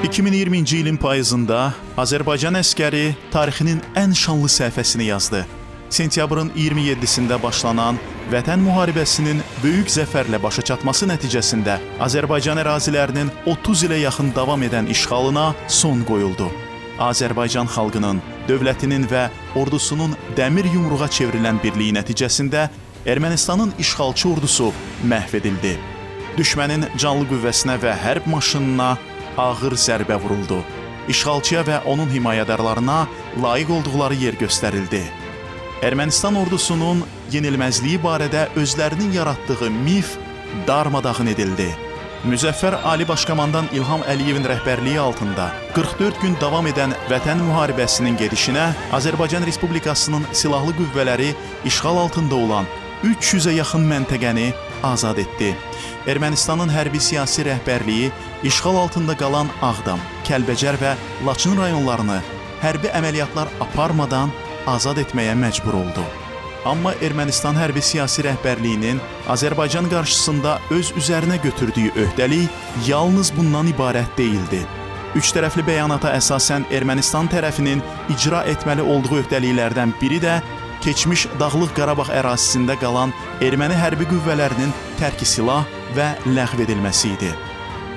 2020-ci ilin payızında Azərbaycan əskəri tarixinin ən şanlı səhifəsini yazdı. Sentyabrın 27-sində başlanan Vətən müharibəsinin böyük zəfərlə başa çatması nəticəsində Azərbaycan ərazilərinin 30 ilə yaxın davam edən işğalına son qoyuldu. Azərbaycan xalqının, dövlətinin və ordusunun dəmir yumruğa çevrilən birliyi nəticəsində Ermənistanın işğalçı ordusu məhv edildi. Düşmənin canlı qüvvəsinə və hərb maşınına ağır zərbə vuruldu. İşğalçıya və onun himayədarlarına layiq olduqları yer göstərildi. Ermənistan ordusunun yenilməzliyi barədə özlərinin yaratdığı mif darmadağın edildi. Müzəffər Ali Başkomandan İlham Əliyevin rəhbərliyi altında 44 gün davam edən Vətən müharibəsinin gedişinə Azərbaycan Respublikasının silahlı qüvvələri işğal altında olan 300-ə yaxın məntəqəni azad etdi. Ermənistanın hərbi siyasi rəhbərliyi işğal altında qalan Ağdam, Kəlbəcər və Laçın rayonlarını hərbi əməliyyatlar aparmadan azad etməyə məcbur oldu. Amma Ermənistan hərbi siyasi rəhbərliyinin Azərbaycan qarşısında öz üzərinə götürdüyü öhdəlik yalnız bundan ibarət deyildi. Üç tərəfli bəyanata əsasən Ermənistan tərəfinin icra etməli olduğu öhdəliklərdən biri də keçmiş Dağlıq Qarabağ ərazisində qalan erməni hərbi qüvvələrinin tərki silah və ləğv edilməsi idi.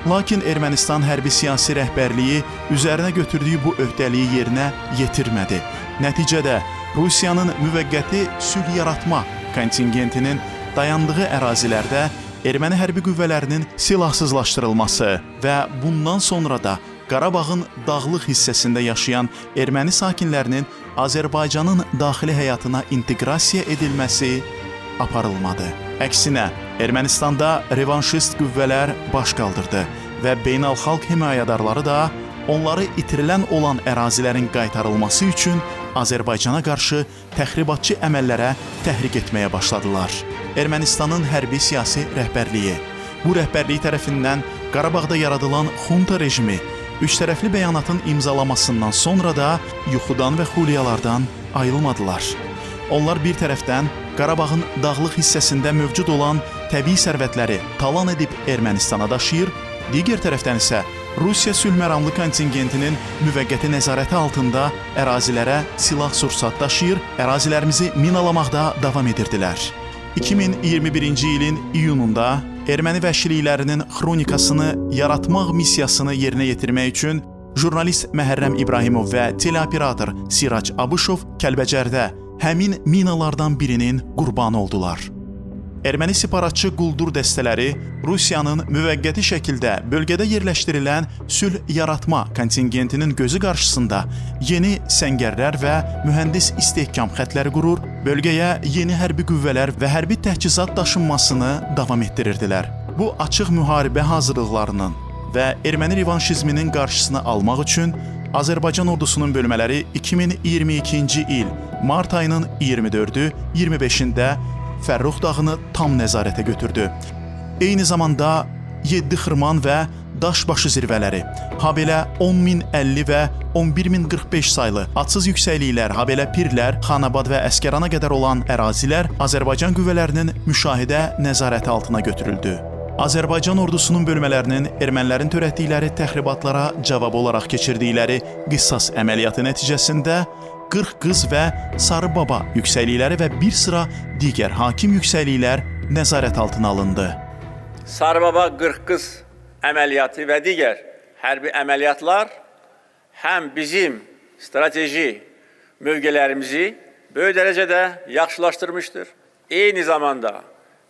Lakin Ermənistan hərbi siyasi rəhbərliyi üzərinə götürdüyü bu öhdəliyi yerinə yetirmədi. Nəticədə Rusiyanın müvəqqəti sülh yaratma kontingentinin dayandığı ərazilərdə erməni hərbi qüvvələrinin silahsızlaşdırılması və bundan sonra da Qarabağın dağlıq hissəsində yaşayan erməni sakinlərinin Azərbaycanın daxili həyatına inteqrasiya edilməsi aparılmadı. Əksinə, Ermənistanda revanşist qüvvələr baş qaldırdı və beynəlxalq himayədarları da onları itirilən olan ərazilərin qaytarılması üçün Azərbaycana qarşı təxribatçı əməllərə təhrik etməyə başladılar. Ermənistanın hərbi siyasi rəhbərliyi, bu rəhbərlik tərəfindən Qarabağda yaradılan xunta rejimi, üç tərəfli bəyanatın imzalamasından sonra da yuxudan və xülyalardan ayrılmadılar. Onlar bir tərəfdən Qarabağın dağlıq hissəsində mövcud olan təbii sərvətləri talan edib Ermənistana daşıyır, digər tərəfdən isə Rusiya sülhməramlı kontingentinin müvəqqəti nəzarəti altında ərazilərə silah-sursat daşıyır, ərazilərimizi minalamaqda davam edirdilər. 2021-ci ilin iyununda erməni vəhşiliklərinin xronikasını yaratmaq missiyasını yerinə yetirmək üçün jurnalist Məhərrəm İbrahimov və teleoperator Sirac Abışov Kəlbəcərdə həmin minalardan birinin qurbanı oldular. Erməni separatçı quldur dəstələri Rusiyanın müvəqqəti şəkildə bölgədə yerləşdirilən sülh yaratma kontingentinin gözü qarşısında yeni səngərlər və mühəndis istehkam xətləri qurur, bölgəyə yeni hərbi qüvvələr və hərbi təchizat daşınmasını davam etdirirdilər. Bu açıq müharibə hazırlıqlarının və erməni revanşizminin qarşısını almaq üçün Azərbaycan ordusunun bölmələri 2022-ci il mart ayının 24-ü, 25-də Fərrux dağını tam nəzarətə götürdü. Eyni zamanda 7 xırman və daşbaşı zirvələri, habelə 10.050 və 11.045 saylı adsız yüksəkliklər, habelə Pirlər, Xanabad və Əskərana qədər olan ərazilər Azərbaycan qüvvələrinin müşahidə nəzarəti altına götürüldü. Azərbaycan ordusunun bölmələrinin ermənilərin törətdikləri təxribatlara cavab olaraq keçirdikləri qisas əməliyyatı nəticəsində 40 qız və Sarı Baba yüksəklikləri və bir sıra digər hakim yüksəkliklər nəzarət altına alındı. Sarı Baba 40 qız əməliyyatı və digər hərbi əməliyyatlar həm bizim strateji mövqelərimizi böyük dərəcədə yaxşılaşdırmışdır. Eyni zamanda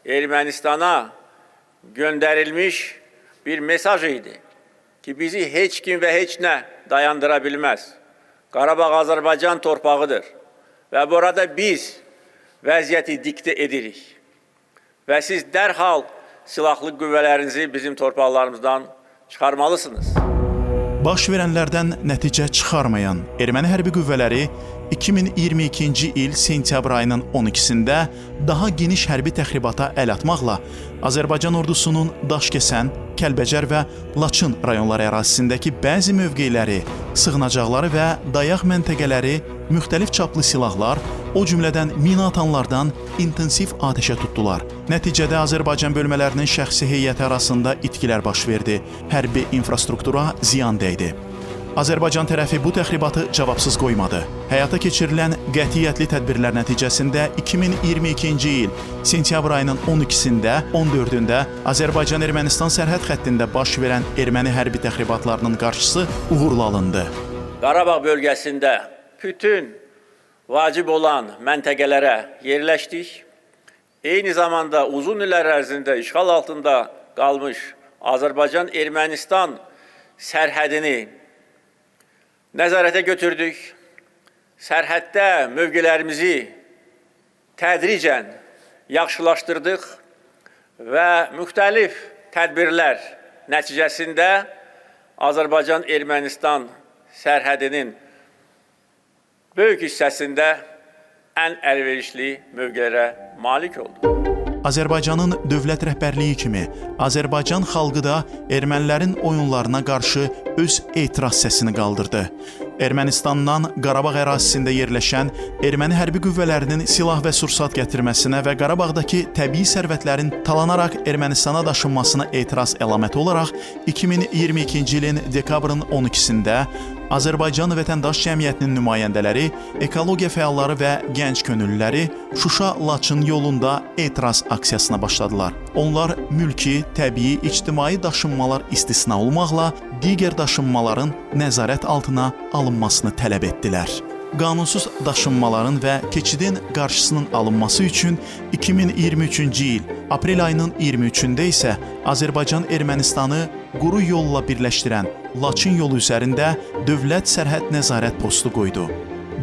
Ermənistana göndərilmiş bir mesaj idi ki, bizi heç kim və heç nə dayandıra bilməz. Qarabağ Azərbaycan torpağıdır və burada biz vəziyyəti diktə edirik və siz dərhal silahlı qüvvələrinizi bizim torpaqlarımızdan çıxarmalısınız. Baş verənlərdən nəticə çıxarmayan erməni hərbi qüvvələri 2022-ci il sentyabr ayının 12-sində daha geniş hərbi təxribata əl atmaqla Azərbaycan ordusunun Daşkəsən, Kəlbəcər və Laçın rayonları ərazisindəki bəzi mövqeləri, sığınacaqları və dayaq məntəqələri, müxtəlif çaplı silahlar, o cümlədən mina atanlardan intensiv atəşə tutdular. Nəticədə Azərbaycan bölmələrinin şəxsi heyəti arasında itkilər baş verdi. Hərbi infrastruktura ziyan dəydi. Azərbaycan tərəfi bu təxribatı cavabsız qoymadı. Həyata keçirilən qətiyyətli tədbirlər nəticəsində 2022-ci il sentyabr ayının 12-sində, 14-də Azərbaycan-Ermənistan sərhəd xəttində baş verən erməni hərbi təxribatlarının qarşısı uğurla alındı. Qarabağ bölgəsində bütün vacib olan məntəqələrə yerləşdik. Eyni zamanda uzun illər ərzində işğal altında qalmış Azərbaycan-Ermənistan sərhədini nəzarətə götürdük. Sərhəddə mövqelərimizi tədricən yaxşılaşdırdıq və müxtəlif tədbirlər nəticəsində Azərbaycan-Ermənistan sərhədinin böyük hissəsində ən əlverişli mövqelərə malik oldu. Azərbaycanın dövlət rəhbərliyi kimi Azərbaycan xalqı da ermənilərin oyunlarına qarşı öz etiraz səsini qaldırdı. Ermənistandan Qarabağ ərazisində yerləşən erməni hərbi qüvvələrinin silah və sursat gətirməsinə və Qarabağdakı təbii sərvətlərin talanaraq Ermənistana daşınmasına etiraz əlaməti olaraq 2022-ci ilin dekabrın 12-sində Azərbaycan Vətəndaş Cəmiyyətinin nümayəndələri, ekologiya fəalları və gənc könüllüləri Şuşa-Laçın yolunda etiraz aksiyasına başladılar. Onlar mülki, təbii, ictimai daşınmalar istisna olmaqla digər daşınmaların nəzarət altına alınmasını tələb etdilər. Qanunsuz daşınmaların və keçidin qarşısının alınması üçün 2023-cü il aprel ayının 23-də isə Azərbaycan Ermənistanı quru yolla birləşdirən Laçın yolu üzərində dövlət sərhəd nəzarət postu qoydu.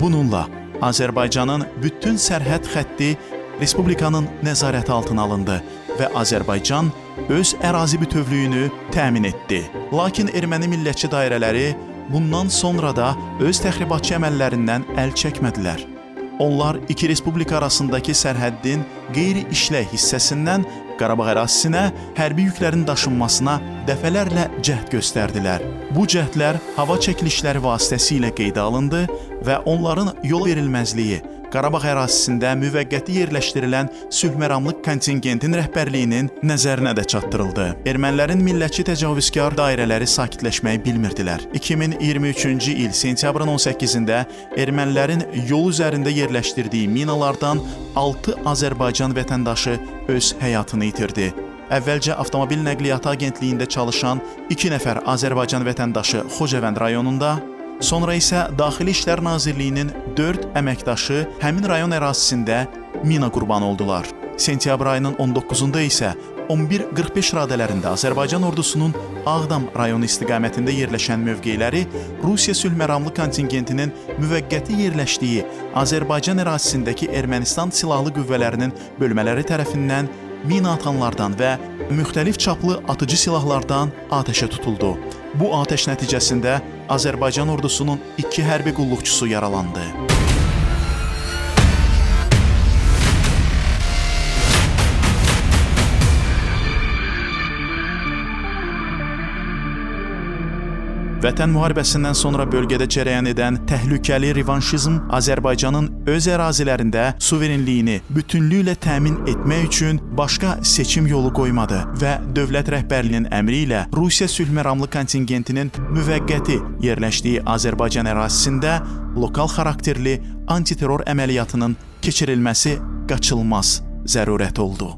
Bununla Azərbaycanın bütün sərhəd xətti Respublikanın nəzarəti altına alındı və Azərbaycan öz ərazi bütövlüyünü təmin etdi. Lakin erməni millətçi dairələri bundan sonra da öz təxribatçı əməllərindən əl çəkmədilər. Onlar iki respublika arasındakı sərhəddin qeyri-işlək hissəsindən Qarabağ ərazisinə hərbi yüklərin daşınmasına dəfələrlə cəhd göstərdilər. Bu cəhdlər hava çəkilişləri vasitəsilə qeydə alındı və onların yol verilməzliyi Qarabağ ərazisində müvəqqəti yerləşdirilən sülhməramlıq kontingentin rəhbərliyinin nəzərinə də çatdırıldı. Ermənilərin millətçi təcavüzkar dairələri sakitləşməyi bilmirdilər. 2023-cü il sentyabrın 18-də ermənilərin yol üzərində yerləşdirdiyi minalardan 6 Azərbaycan vətəndaşı öz həyatını itirdi. Əvvəlcə Avtomobil Nəqliyyatı Agentliyində çalışan 2 nəfər Azərbaycan vətəndaşı Xocavənd rayonunda, sonra isə Daxili İşlər Nazirliyinin 4 əməkdaşı həmin rayon ərazisində mina qurbanı oldular. Sentyabr ayının 19-da isə 11:45 radələrində Azərbaycan ordusunun Ağdam rayonu istiqamətində yerləşən mövqeləri Rusiya sülhməramlıq kontingentinin müvəqqəti yerləşdiyi Azərbaycan ərazisindəki Ermənistan silahlı qüvvələrinin bölmələri tərəfindən mina atanlardan və müxtəlif çaplı atıcı silahlardan atəşə tutuldu. Bu atəş nəticəsində Azərbaycan ordusunun 2 hərbi qulluqçusu yaralandı. Vətən müharibəsindən sonra bölgədə cərəyan edən təhlükəli revanşizm Azərbaycanın öz ərazilərində suverenliyini bütünlüklə təmin etmək üçün başqa seçim yolu qoymadı və dövlət rəhbərliyinin əmri ilə Rusiya sülhməramlıq kontingentinin müvəqqəti yerləşdiyi Azərbaycan ərazisində lokal xarakterli antiterror əməliyyatının keçirilməsi qaçılmaz zərurət oldu.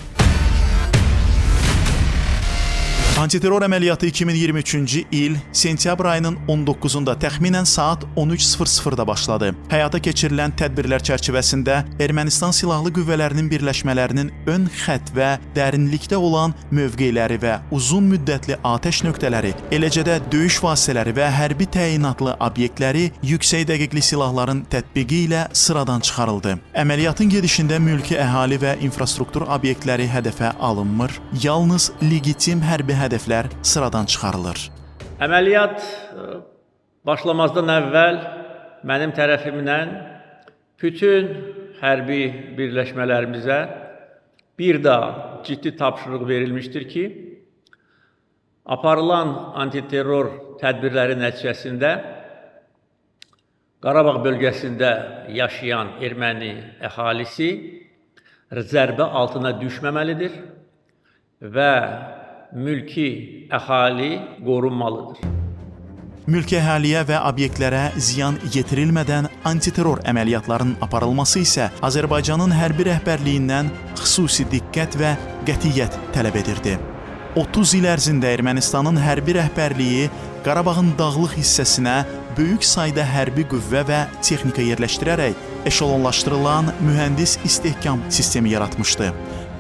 Antiterror əməliyyatı 2023-cü il sentyabr ayının 19-da təxminən saat 13:00-da başladı. Həyata keçirilən tədbirlər çərçivəsində Ermənistan silahlı qüvvələrinin birləşmələrinin ön xətt və dərinlikdə olan mövqeləri və uzun müddətli atəş nöqtələri, eləcə də döyüş vasitələri və hərbi təyinatlı obyektləri yüksək dəqiqli silahların tətbiqi ilə sıradan çıxarıldı. Əməliyyatın gedişində mülki əhali və infrastruktur obyektləri hədəfə alınmır, yalnız legitim hərbi hədəflər sıradan çıxarılır. Əməliyyat başlamazdan əvvəl mənim tərəfimdən bütün hərbi birləşmələrimizə bir daha ciddi tapşırıq verilmişdir ki, aparılan antiterror tədbirləri nəticəsində Qarabağ bölgəsində yaşayan erməni əhalisi zərbə altına düşməməlidir və mülki əhali qorunmalıdır. Mülki əhaliyə və obyektlərə ziyan yetirilmədən antiterror əməliyyatlarının aparılması isə Azərbaycanın hərbi rəhbərliyindən xüsusi diqqət və qətiyyət tələb edirdi. 30 il ərzində Ermənistanın hərbi rəhbərliyi Qarabağın dağlıq hissəsinə böyük sayda hərbi qüvvə və texnika yerləşdirərək eşelonlaşdırılan mühəndis istehkam sistemi yaratmışdı.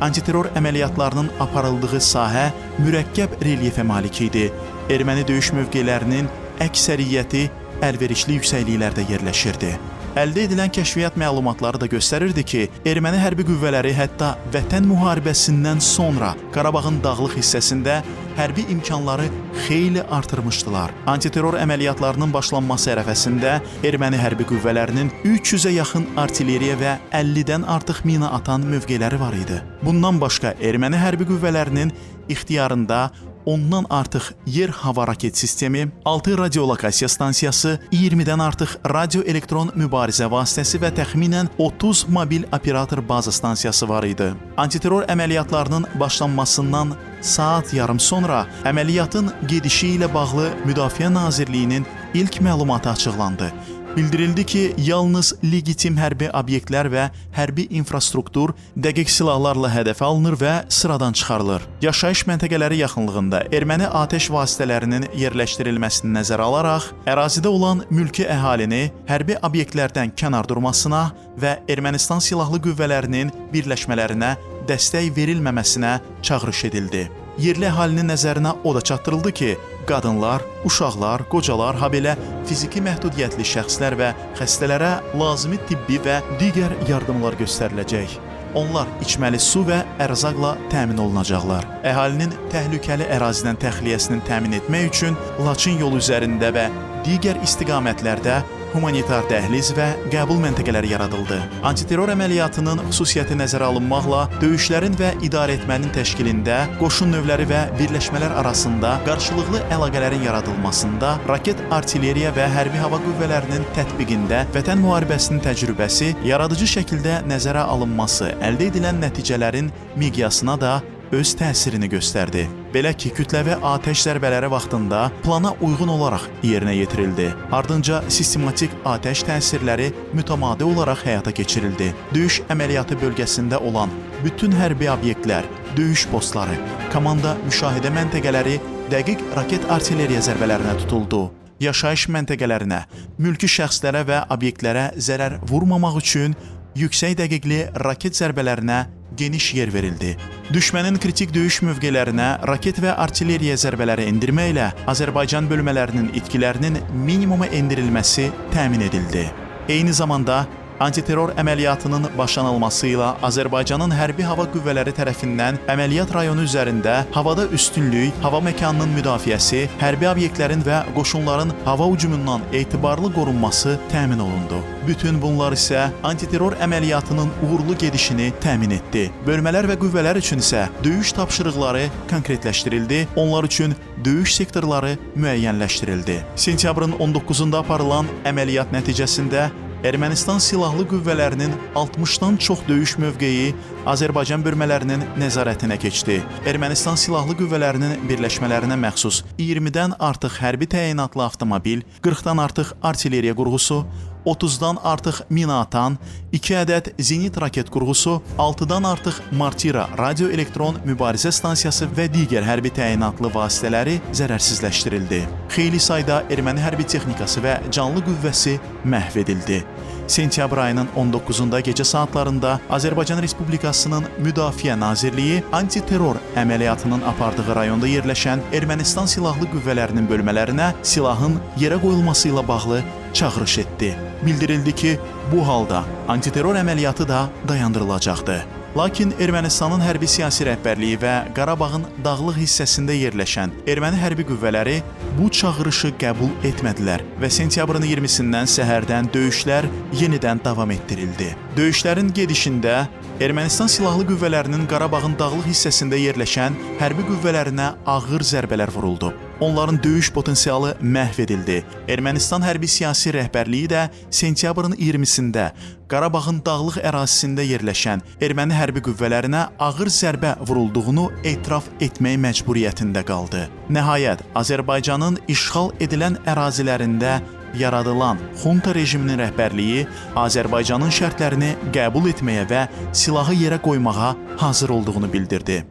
Antiterror əməliyyatlarının aparıldığı sahə mürəkkəb relyefə malik idi. Erməni döyüş mövqelərinin əksəriyyəti əlverişli yüksəkliklərdə yerləşirdi. Əldə edilən kəşfiyyat məlumatları da göstərirdi ki, erməni hərbi qüvvələri hətta Vətən müharibəsindən sonra Qarabağın dağlıq hissəsində hərbi imkanları xeyli artırmışdılar. Antiterror əməliyyatlarının başlanması ərəfəsində erməni hərbi qüvvələrinin 300-ə yaxın artilleriya və 50-dən artıq mina atan mövqeləri var idi. Bundan başqa erməni hərbi qüvvələrinin ixtiyarında ondan artıq yer-hava raket sistemi, 6 radiolokasiya stansiyası, 20-dən artıq radio-elektron mübarizə vasitəsi və təxminən 30 mobil operator baza stansiyası var idi. Antiterror əməliyyatlarının başlanmasından saat yarım sonra əməliyyatın gedişi ilə bağlı Müdafiə Nazirliyinin ilk məlumatı açıqlandı. Bildirildi ki, yalnız legitim hərbi obyektlər və hərbi infrastruktur dəqiq silahlarla hədəfə alınır və sıradan çıxarılır. Yaşayış məntəqələri yaxınlığında erməni atəş vasitələrinin yerləşdirilməsini nəzərə alaraq, ərazidə olan mülki əhalini hərbi obyektlərdən kənar durmasına və Ermənistan silahlı qüvvələrinin birləşmələrinə dəstək verilməməsinə çağırış edildi. Yerli əhalinin nəzərinə o da çatdırıldı ki, qadınlar, uşaqlar, qocalar, habelə fiziki məhdudiyyətli şəxslər və xəstələrə lazımi tibbi və digər yardımlar göstəriləcək. Onlar içməli su və ərzaqla təmin olunacaqlar. Əhalinin təhlükəli ərazidən təxliyəsini təmin etmək üçün Laçın yolu üzərində və digər istiqamətlərdə humanitar dəhliz və qəbul məntəqələri yaradıldı. Antiterror əməliyyatının xüsusiyyəti nəzərə alınmaqla döyüşlərin və idarəetmənin təşkilində, qoşun növləri və birləşmələr arasında qarşılıqlı əlaqələrin yaradılmasında, raket artilleriya və hərbi hava qüvvələrinin tətbiqində Vətən müharibəsinin təcrübəsi yaradıcı şəkildə nəzərə alınması əldə edilən nəticələrin miqyasına da öz təsirini göstərdi. Belə ki, kütləvi atəş zərbələri vaxtında plana uyğun olaraq yerinə yetirildi. Ardınca sistematik atəş təsirləri mütəmadi olaraq həyata keçirildi. Döyüş əməliyyatı bölgəsində olan bütün hərbi obyektlər, döyüş postları, komanda müşahidə məntəqələri dəqiq raket artilleriya zərbələrinə tutuldu. Yaşayış məntəqələrinə, mülki şəxslərə və obyektlərə zərər vurmamaq üçün yüksək dəqiqli raket zərbələrinə geniş yer verildi. Düşmənin kritik döyüş mövqelərinə raket və artilleriya zərbələri endirməklə Azərbaycan bölmələrinin itkilərinin minimuma endirilməsi təmin edildi. Eyni zamanda antiterror əməliyyatının başlanılması ilə Azərbaycanın hərbi hava qüvvələri tərəfindən əməliyyat rayonu üzərində havada üstünlük, hava məkanının müdafiəsi, hərbi obyektlərin və qoşunların hava hücumundan etibarlı qorunması təmin olundu. Bütün bunlar isə antiterror əməliyyatının uğurlu gedişini təmin etdi. Bölmələr və qüvvələr üçün isə döyüş tapşırıqları konkretləşdirildi, onlar üçün döyüş sektorları müəyyənləşdirildi. Sentyabrın 19-da aparılan əməliyyat nəticəsində Ermənistan silahlı qüvvələrinin 60-dan çox döyüş mövqeyi Azərbaycan bölmələrinin nəzarətinə keçdi. Ermənistan silahlı qüvvələrinin birləşmələrinə məxsus 20-dən artıq hərbi təyinatlı avtomobil, 40-dan artıq artilleriya qurğusu, 30-dan artıq mina atan, 2 ədəd zenit raket qurğusu, 6-dan artıq martira radio-elektron mübarizə stansiyası və digər hərbi təyinatlı vasitələri zərərsizləşdirildi. Xeyli sayda erməni hərbi texnikası və canlı qüvvəsi məhv edildi. Sentyabr ayının 19-da gecə saatlarında Azərbaycan Respublikasının Müdafiə Nazirliyi antiterror əməliyyatının apardığı rayonda yerləşən Ermənistan silahlı qüvvələrinin bölmələrinə silahın yerə qoyulması ilə bağlı çağırış etdi. Bildirildi ki, bu halda antiterror əməliyyatı da dayandırılacaqdı. Lakin Ermənistanın hərbi siyasi rəhbərliyi və Qarabağın dağlıq hissəsində yerləşən erməni hərbi qüvvələri bu çağırışı qəbul etmədilər və sentyabrın 20-sindən səhərdən döyüşlər yenidən davam etdirildi. Döyüşlərin gedişində Ermənistan silahlı qüvvələrinin Qarabağın dağlıq hissəsində yerləşən hərbi qüvvələrinə ağır zərbələr vuruldu. onların döyüş potensialı məhv edildi. Ermənistan hərbi siyasi rəhbərliyi də sentyabrın 20-sində Qarabağın dağlıq ərazisində yerləşən erməni hərbi qüvvələrinə ağır zərbə vurulduğunu etiraf etmək məcburiyyətində qaldı. Nəhayət, Azərbaycanın işğal edilən ərazilərində yaradılan xunta rejiminin rəhbərliyi Azərbaycanın şərtlərini qəbul etməyə və silahı yerə qoymağa hazır olduğunu bildirdi.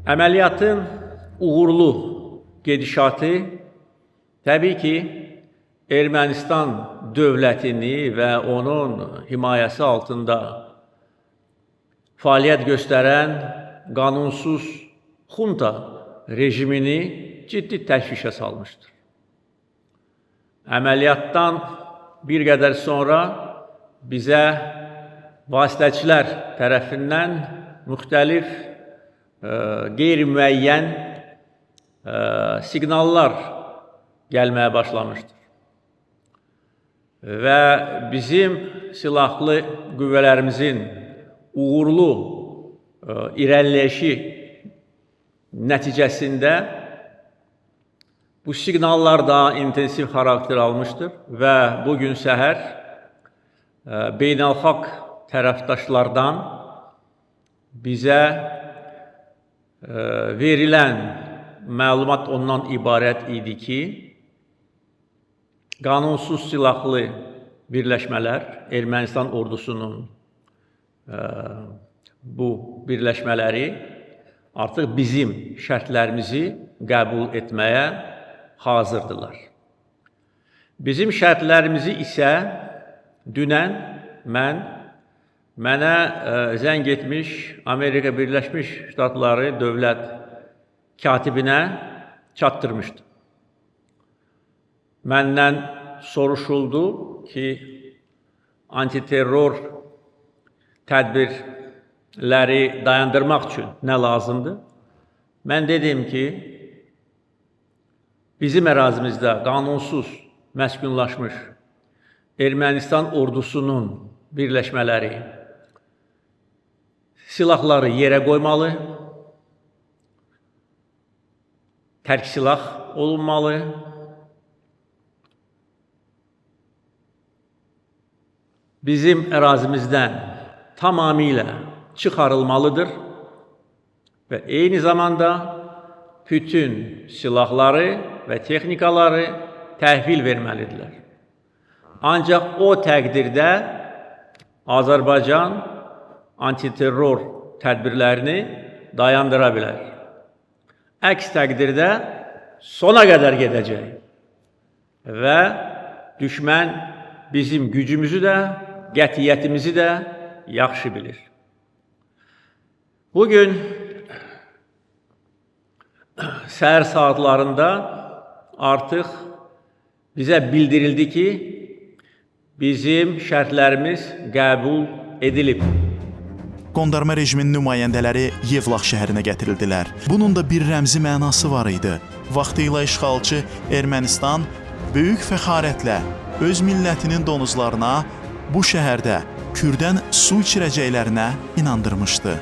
Əməliyyatın uğurlu gedişatı təbii ki, Ermənistan dövlətini və onun himayəsi altında fəaliyyət göstərən qanunsuz xunta rejimini ciddi təşvişə salmışdır. Əməliyyatdan bir qədər sonra bizə vasitəçilər tərəfindən müxtəlif qeyri-müəyyən siqnallar gəlməyə başlamışdır. Və bizim silahlı qüvvələrimizin uğurlu irəliləyişi nəticəsində bu siqnallar daha intensiv xarakter almışdır və bugün səhər beynəlxalq tərəfdaşlardan bizə verilən məlumat ondan ibarət idi ki, qanunsuz silahlı birləşmələr, Ermənistan ordusunun bu birləşmələri artıq bizim şərtlərimizi qəbul etməyə hazırdılar. Bizim şərtlərimizi isə dünən mənə zəng etmiş Amerika Birləşmiş Ştatları dövlət katibinə çatdırmışdı. Məndən soruşuldu ki, antiterror tədbirləri dayandırmaq üçün nə lazımdır? Mən dedim ki, bizim ərazimizdə qanunsuz məskunlaşmış Ermənistan ordusunun birləşmələri silahları yerə qoymalı, tərk silah olunmalı, bizim ərazimizdən tamamilə çıxarılmalıdır və eyni zamanda bütün silahları və texnikaları təhvil verməlidirlər. Ancaq o təqdirdə Azərbaycan antiterror tədbirlərini dayandıra bilər. Əks təqdirdə sona qədər gedəcək və düşmən bizim gücümüzü də, qətiyyətimizi də yaxşı bilir. Bugün səhər saatlarında artıq bizə bildirildi ki, bizim şərtlərimiz qəbul edilib. Qondarma rejimin nümayəndələri Yevlax şəhərinə gətirildilər. Bunun da bir rəmzi mənası var idi. Vaxtilə işğalçı Ermənistan böyük fəxarətlə öz millətinin donuzlarına bu şəhərdə Kürdən su içirəcəklərinə inandırmışdı.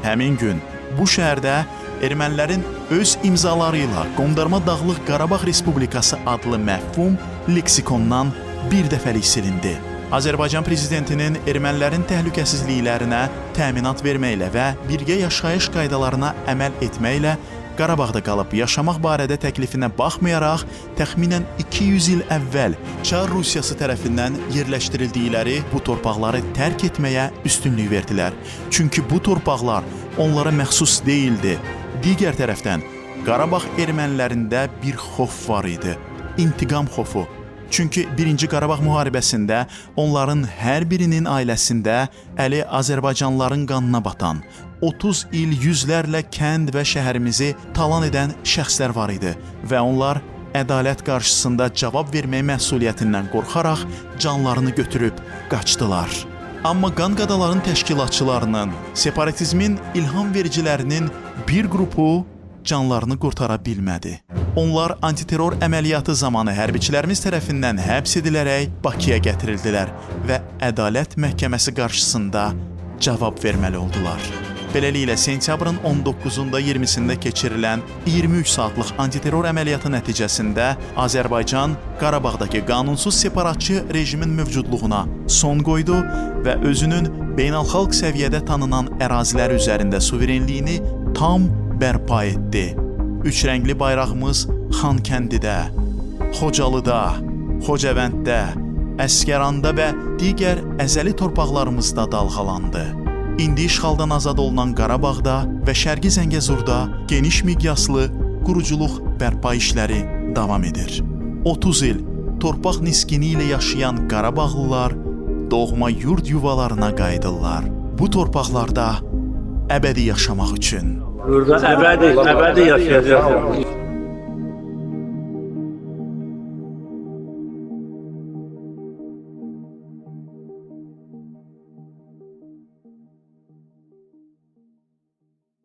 Həmin gün bu şəhərdə ermənilərin öz imzaları ilə Qondarma Dağlıq Qarabağ Respublikası adlı məfhum leksikondan bir dəfəlik silindi. Azərbaycan prezidentinin ermənilərin təhlükəsizliklərinə təminat verməklə və birgə yaşayış qaydalarına əməl etməklə Qarabağda qalıb yaşamaq barədə təklifinə baxmayaraq, təxminən 200 il əvvəl Çar Rusiyası tərəfindən yerləşdirildikləri bu torpaqları tərk etməyə üstünlük verdilər. Çünki bu torpaqlar onlara məxsus deyildi. Digər tərəfdən, Qarabağ ermənilərində bir xof var idi. İntiqam xofu. Çünki 1-ci Qarabağ müharibəsində onların hər birinin ailəsində əli Azərbaycanlıların qanına batan, 30 il yüzlərlə kənd və şəhərimizi talan edən şəxslər var idi və onlar ədalət qarşısında cavab vermək məsuliyyətindən qorxaraq canlarını götürüb qaçdılar. Amma qanqadaların təşkilatçılarının, separatizmin ilham vericilərinin bir qrupu canlarını qurtara bilmədi. Onlar antiterror əməliyyatı zamanı hərbiçilərimiz tərəfindən həbs edilərək Bakıya gətirildilər və ədalət məhkəməsi qarşısında cavab verməli oldular. Beləliklə, sentyabrın 19-da 20-sində keçirilən 23 saatlıq antiterror əməliyyatı nəticəsində Azərbaycan Qarabağdakı qanunsuz separatçı rejimin mövcudluğuna son qoydu və özünün beynəlxalq səviyyədə tanınan ərazilər üzərində suverenliyini tam bərpa etdi. Üç rəngli bayrağımız Xankəndidə, Xocalıda, Xocavənddə, Əsgəranda və digər əzəli torpaqlarımızda dalğalandı. İndi işğaldan azad olunan Qarabağda və Şərqi Zəngəzurda geniş miqyaslı quruculuq bərpa işləri davam edir. 30 il torpaq niskini ilə yaşayan Qarabağlılar doğma yurd yuvalarına qayıdırlar. Bu torpaqlarda əbədi yaşamaq üçün. Burada əbədi yaşayacaqlar.